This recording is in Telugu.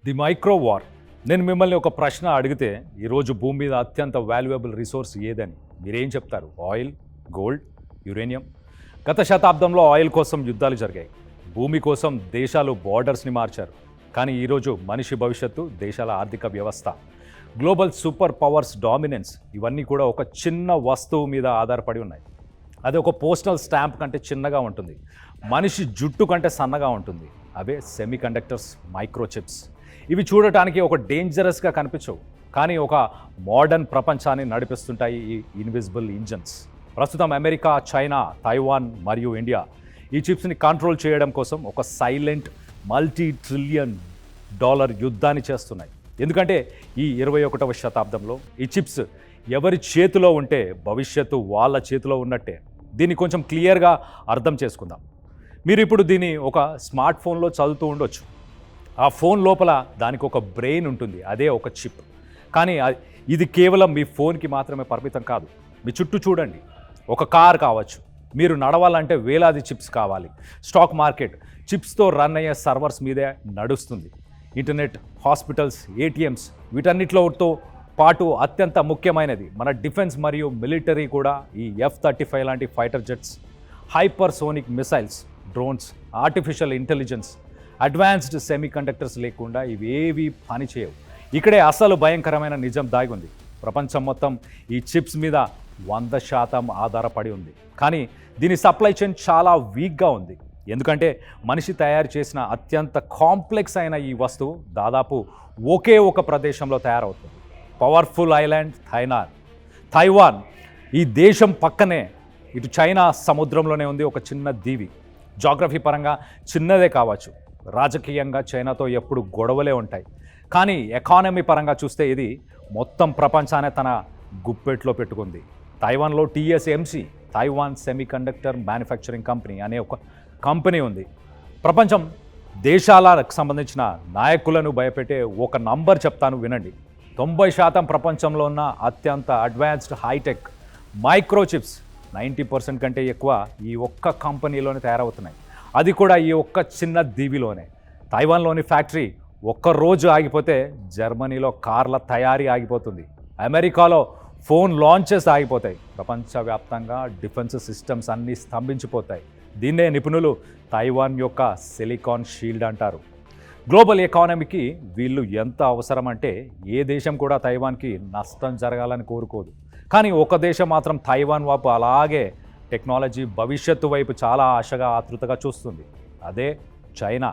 The micro war. నేను మిమ్మల్ని ఒక ప్రశ్న అడిగితే ఈరోజు భూమి మీద అత్యంత వాల్యుయబుల్ రిసోర్స్ ఏదని మీరేం చెప్తారు? Oil, gold, uranium. గత శతాబ్దంలో ఆయిల్ కోసం యుద్ధాలు జరిగాయి, భూమి కోసం దేశాలు బార్డర్స్ని మార్చారు. కానీ ఈరోజు మనిషి భవిష్యత్తు, దేశాల ఆర్థిక వ్యవస్థ, గ్లోబల్ సూపర్ పవర్స్ డామినెన్స్ ఇవన్నీ కూడా ఒక చిన్న వస్తువు మీద ఆధారపడి ఉన్నాయి. అది ఒక పోస్టల్ స్టాంప్ కంటే చిన్నగా ఉంటుంది, మనిషి జుట్టు కంటే సన్నగా ఉంటుంది. అవే సెమీ కండక్టర్స్, మైక్రోచిప్స్. ఇవి చూడటానికి ఒక డేంజరస్గా కనిపించవు, కానీ ఒక మోడర్న్ ప్రపంచాన్ని నడిపిస్తుంటాయి ఈ ఇన్విజిబుల్ ఇంజన్స్. ప్రస్తుతం అమెరికా, చైనా, తైవాన్ మరియు ఇండియా ఈ చిప్స్ని కంట్రోల్ చేయడం కోసం ఒక సైలెంట్ $multi-trillion యుద్ధాన్ని చేస్తున్నాయి. ఎందుకంటే ఈ 21వ శతాబ్దంలో ఈ చిప్స్ ఎవరి చేతిలో ఉంటే భవిష్యత్తు వాళ్ళ చేతిలో ఉన్నట్టే. దీన్ని కొంచెం క్లియర్గా అర్థం చేసుకుందాం. మీరు ఇప్పుడు దీన్ని ఒక స్మార్ట్ ఫోన్లో చదువుతూ ఉండొచ్చు. ఆ ఫోన్ లోపల దానికి ఒక బ్రెయిన్ ఉంటుంది, అదే ఒక చిప్. కానీ ఇది కేవలం మీ ఫోన్కి మాత్రమే పరిమితం కాదు. మీ చుట్టూ చూడండి, ఒక కార్ కావచ్చు, మీరు నడవాలంటే వేలాది చిప్స్ కావాలి. స్టాక్ మార్కెట్ చిప్స్తో రన్ అయ్యే సర్వర్స్ మీదే నడుస్తుంది. ఇంటర్నెట్, హాస్పిటల్స్, ఏటీఎంస్ వీటన్నిటితో పాటు అత్యంత ముఖ్యమైనది మన డిఫెన్స్ మరియు మిలిటరీ కూడా ఈ F-35 లాంటి fighter jets, hypersonic missiles, drones, artificial intelligence, advanced semi conductors లేకుండా ఇవేవి పనిచేయవు. ఇక్కడే అసలు భయంకరమైన నిజం దాగి ఉంది. ప్రపంచం మొత్తం ఈ చిప్స్ మీద 100% ఆధారపడి ఉంది. కానీ దీని సప్లై చైన్ చాలా వీక్గా ఉంది. ఎందుకంటే మనిషి తయారు చేసిన అత్యంత కాంప్లెక్స్ అయిన ఈ వస్తువు దాదాపు ఒకే ఒక ప్రదేశంలో తయారవుతుంది. Powerful island Taiwan. ఈ దేశం పక్కనే ఇటు చైనా సముద్రంలోనే ఉంది ఒక చిన్న దీవి. జాగ్రఫీ పరంగా చిన్నదే కావచ్చు, రాజకీయంగా చైనాతో ఎప్పుడు గొడవలే ఉంటాయి. కానీ ఎకానమీ పరంగా చూస్తే ఇది మొత్తం ప్రపంచాన్ని తన గుప్పెట్లో పెట్టుకుంది. తైవాన్లో TSMC, Taiwan semi conductor manufacturing company అనే ఒక కంపెనీ ఉంది. ప్రపంచం దేశాలకు సంబంధించిన నాయకులను భయపెట్టే ఒక నంబర్ చెప్తాను, వినండి. 90% ప్రపంచంలో ఉన్న అత్యంత అడ్వాన్స్డ్ హైటెక్ మైక్రోచిప్స్ 90% కంటే ఎక్కువ ఈ ఒక్క కంపెనీలోనే తయారవుతున్నాయి. అది కూడా ఈ ఒక్క చిన్న దీవిలోనే. తైవాన్లోని ఫ్యాక్టరీ ఒక్కరోజు ఆగిపోతే జర్మనీలో కార్ల తయారీ ఆగిపోతుంది, అమెరికాలో ఫోన్ లాంచెస్ ఆగిపోతాయి, ప్రపంచవ్యాప్తంగా డిఫెన్స్ సిస్టమ్స్ అన్నీ స్తంభించిపోతాయి. దీన్నే నిపుణులు తైవాన్ యొక్క సిలికాన్ షీల్డ్ అంటారు. గ్లోబల్ ఎకానమీకి వీళ్ళు ఎంత అవసరం అంటే ఏ దేశం కూడా తైవాన్కి నష్టం జరగాలని కోరుకోదు. కానీ ఒక దేశం మాత్రం తైవాన్ వైపు అలాగే టెక్నాలజీ భవిష్యత్తు వైపు చాలా ఆశగా, ఆతృతగా చూస్తుంది. అదే చైనా.